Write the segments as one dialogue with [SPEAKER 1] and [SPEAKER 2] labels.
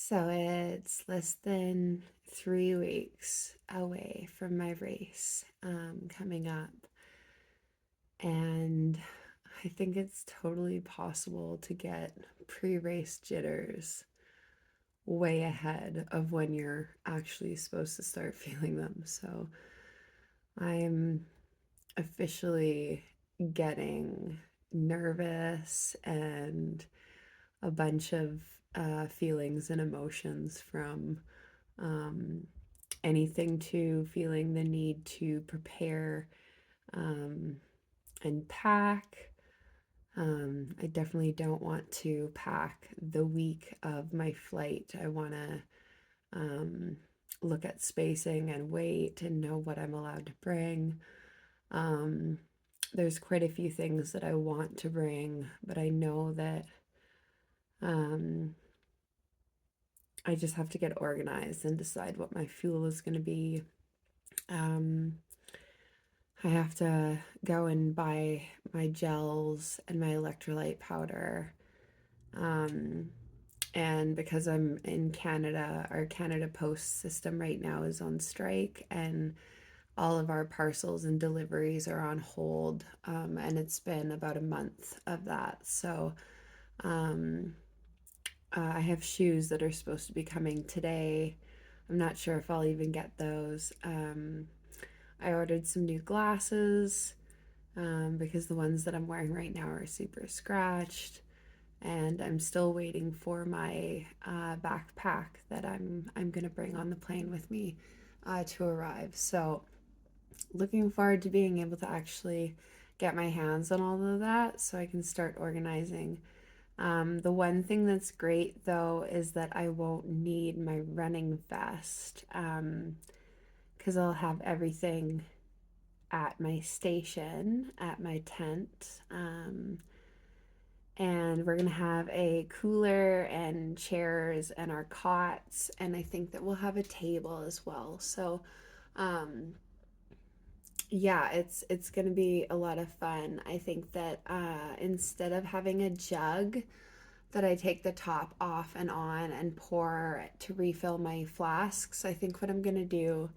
[SPEAKER 1] So it's less than 3 weeks away from my race coming up. And I think it's totally possible to get pre race jitters way ahead of when you're actually supposed to start feeling them. So I'm officially getting nervous and a bunch of feelings and emotions from um, anything to feeling the need to prepare um, and pack. I definitely don't want to pack the week of my flight. I want to um, look at spacing and weight and know what I'm allowed to bring. Um, there's quite a few things that I want to bring, but I know that um, I just have to get organized and decide what my fuel is going to be. Um, I have to go and buy my gels and my electrolyte powder. Um, and because I'm in Canada, our Canada Post system right now is on strike, and all of our parcels and deliveries are on hold. And it's been about a month of that. So um, I have shoes that are supposed to be coming today. I'm not sure if I'll even get those. I ordered some new glasses because the ones that I'm wearing right now are super scratched. And I'm still waiting for my backpack that I'm gonna bring on the plane with me to arrive. So looking forward to being able to actually get my hands on all of that so I can start organizing. The one thing that's great though is that I won't need my running vest because I'll have everything at my station, at my tent. And we're gonna have a cooler and chairs and our cots, and I think that we'll have a table as well. So, um, yeah, it's gonna be a lot of fun. I think that instead of having a jug that I take the top off and on and pour to refill my flasks, I think what I'm gonna do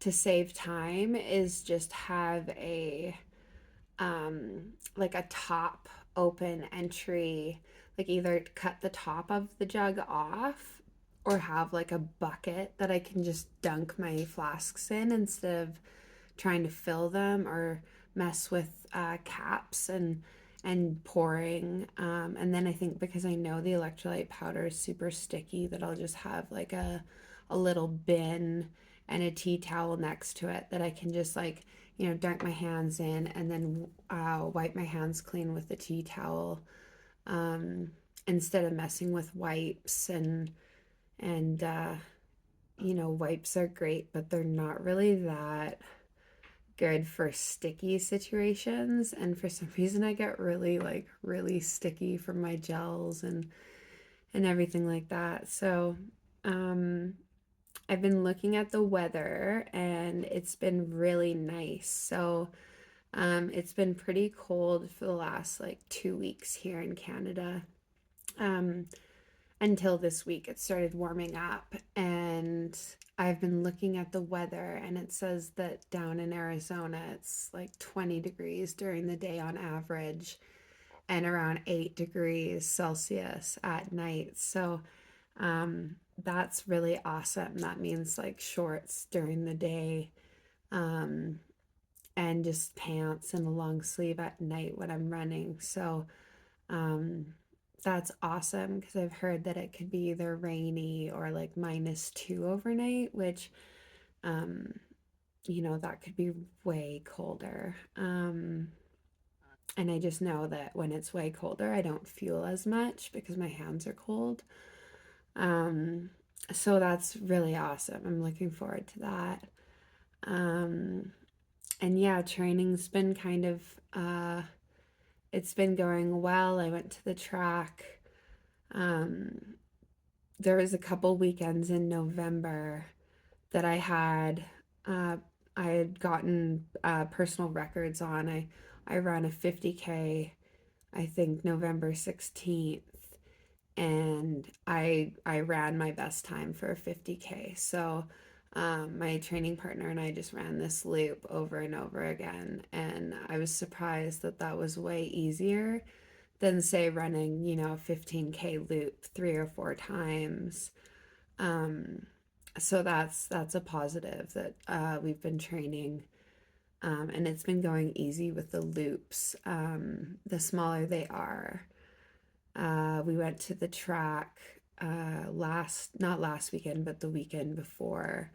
[SPEAKER 1] to save time is just have a like a top open entry, like either cut the top of the jug off or have like a bucket that I can just dunk my flasks in instead of trying to fill them or mess with caps and pouring. And then I think because I know the electrolyte powder is super sticky, that I'll just have like a little bin and a tea towel next to it that I can just like dunk my hands in and then wipe my hands clean with the tea towel instead of messing with wipes and wipes are great, but they're not really that good for sticky situations. And for some reason, I get really sticky from my gels and everything like that. So, um, I've been looking at the weather and it's been really nice. So, it's been pretty cold for the last like 2 weeks here in Canada. Um, until this week it started warming up, and I've been looking at the weather and it says that down in Arizona it's like 20 degrees during the day on average and around 8 degrees Celsius at night. So that's really awesome. That means like shorts during the day um, and just pants and a long sleeve at night when I'm running. So um, that's awesome because I've heard that it could be either rainy or like -2 overnight, which, um, that could be way colder. And I just know that when it's way colder, I don't feel as much because my hands are cold. Um, so that's really awesome. I'm looking forward to that. Um, and yeah, training's been it's been going well. I went to the track. Um, there was a couple weekends in November that uh, I had gotten personal records on. I ran a 50K, I think November 16th, and I ran my best time for a 50K. So my training partner and I just ran this loop over and over again, and I was surprised that that was way easier than say running, you know, a 15K loop 3 or 4 times. Um, so that's a positive that we've been training, and it's been going easy with the loops. The smaller they are. We went to the track not last weekend, but the weekend before.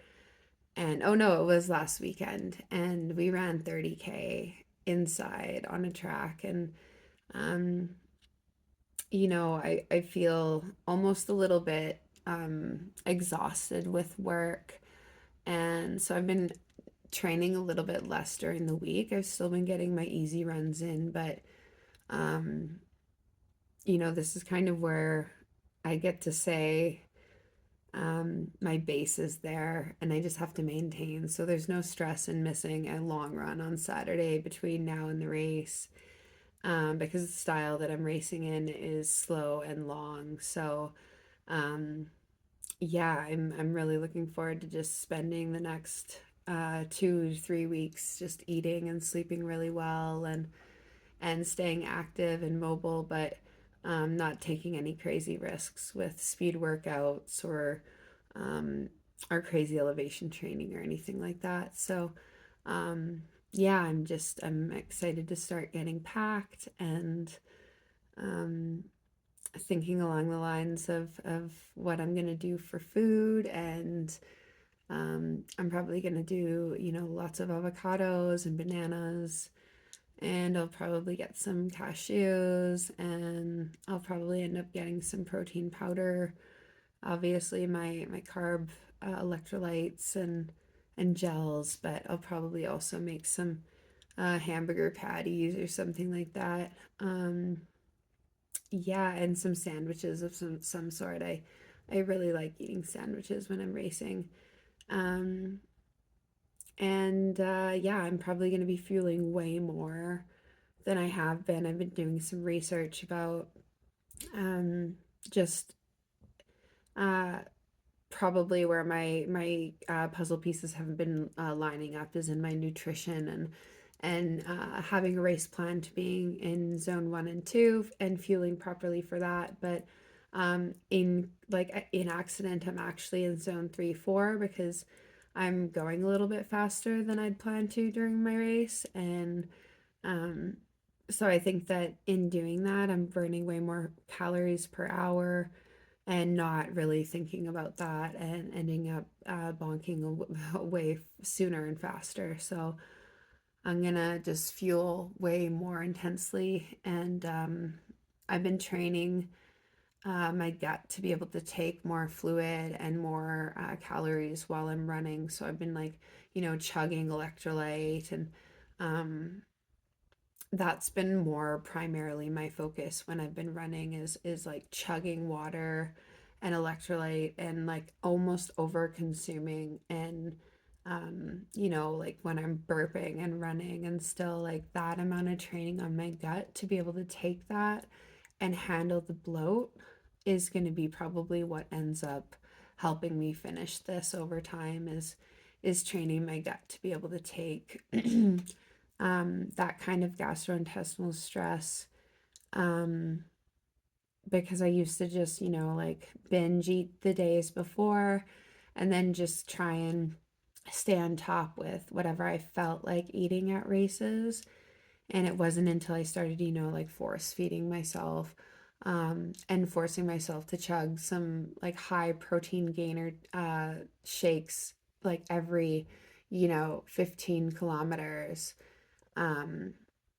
[SPEAKER 1] And oh no, it was last weekend. And we ran 30K inside on a track. And, um, I feel almost a little bit exhausted with work. And so I've been training a little bit less during the week. I've still been getting my easy runs in, but um, this is kind of where I get to say my base is there and I just have to maintain. So there's no stress in missing a long run on Saturday between now and the race, because the style that I'm racing in is slow and long. So um, yeah, I'm really looking forward to just spending the next 2 to 3 weeks just eating and sleeping really well and staying active and mobile, but not taking any crazy risks with speed workouts um, or crazy elevation training or anything like that. So, yeah, I'm excited to start getting packed and um, thinking along the lines of what I'm gonna do for food, and I'm probably gonna do, lots of avocados and bananas, and I'll probably get some cashews, and I'll probably end up getting some protein powder. Obviously, my carb electrolytes and gels, but I'll probably also make some hamburger patties or something like that. Yeah, and some sandwiches of some sort. I really like eating sandwiches when I'm racing. Um, and yeah, I'm probably going to be fueling way more than I have been. I've been doing some research about um, just uh, probably where my puzzle pieces have been lining up is in my nutrition, and having a race plan to being in zone 1 and 2 and fueling properly for that. But in accident, I'm actually in zone 3, 4 because I'm going a little bit faster than I'd planned to during my race, and um, so I think that in doing that, I'm burning way more calories per hour and not really thinking about that and ending up bonking way sooner and faster. So I'm gonna just fuel way more intensely, and I've been training my gut to be able to take more fluid and more calories while I'm running. So I've been like, chugging electrolyte, and um, that's been more primarily my focus when I've been running is like chugging water and electrolyte and like almost over consuming, and like when I'm burping and running and still like that amount of training on my gut to be able to take that and handle the bloat is going to be probably what ends up helping me finish this over time, is training my gut to be able to take that kind of gastrointestinal stress, um, because I used to just, like binge eat the days before and then just try and stay on top with whatever I felt like eating at races. And it wasn't until I started, like force feeding myself, and forcing myself to chug some like high protein gainer shakes like every, 15 kilometers, um,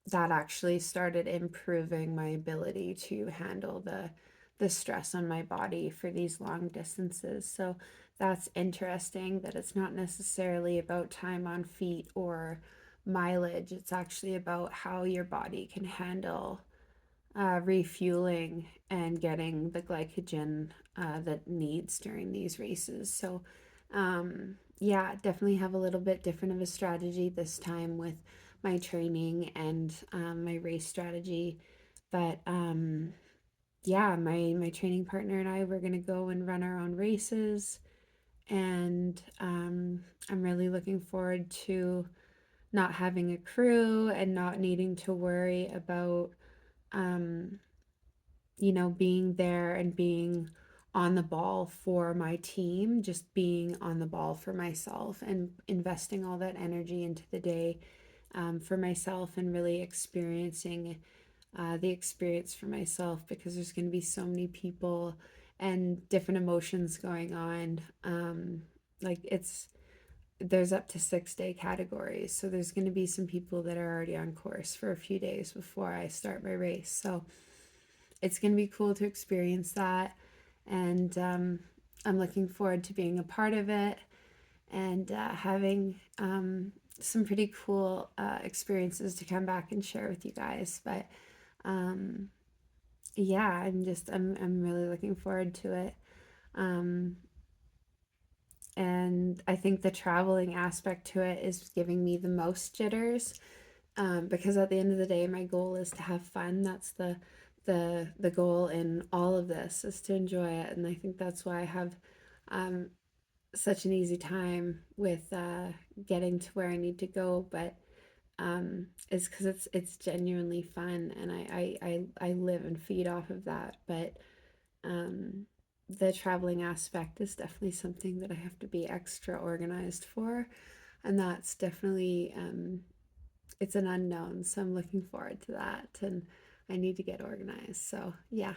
[SPEAKER 1] that actually started improving my ability to handle the stress on my body for these long distances. So that's interesting that it's not necessarily about time on feet or mileage. It's actually about how your body can handle refueling and getting the glycogen that it needs during these races. So, yeah, definitely have a little bit different of a strategy this time with my training and my race strategy. But yeah, my training partner and I were gonna go and run our own races, and I'm really looking forward to not having a crew and not needing to worry about um, being there and being on the ball for my team, just being on the ball for myself and investing all that energy into the day for myself and really experiencing the experience for myself because there's going to be so many people and different emotions going on. Like there's up to 6 day categories. So there's going to be some people that are already on course for a few days before I start my race. So it's going to be cool to experience that. And I'm looking forward to being a part of it and having some pretty cool experiences to come back and share with you guys. But um, yeah, I'm really looking forward to it. Um, and I think the traveling aspect to it is giving me the most jitters because at the end of the day, my goal is to have fun. That's the goal in all of this is to enjoy it, and I think that's why I have um, such an easy time with getting to where I need to go. But is because it's genuinely fun, and I live and feed off of that. But um, the traveling aspect is definitely something that I have to be extra organized for, and that's definitely it's an unknown. So I'm looking forward to that, and I need to get organized. So yeah.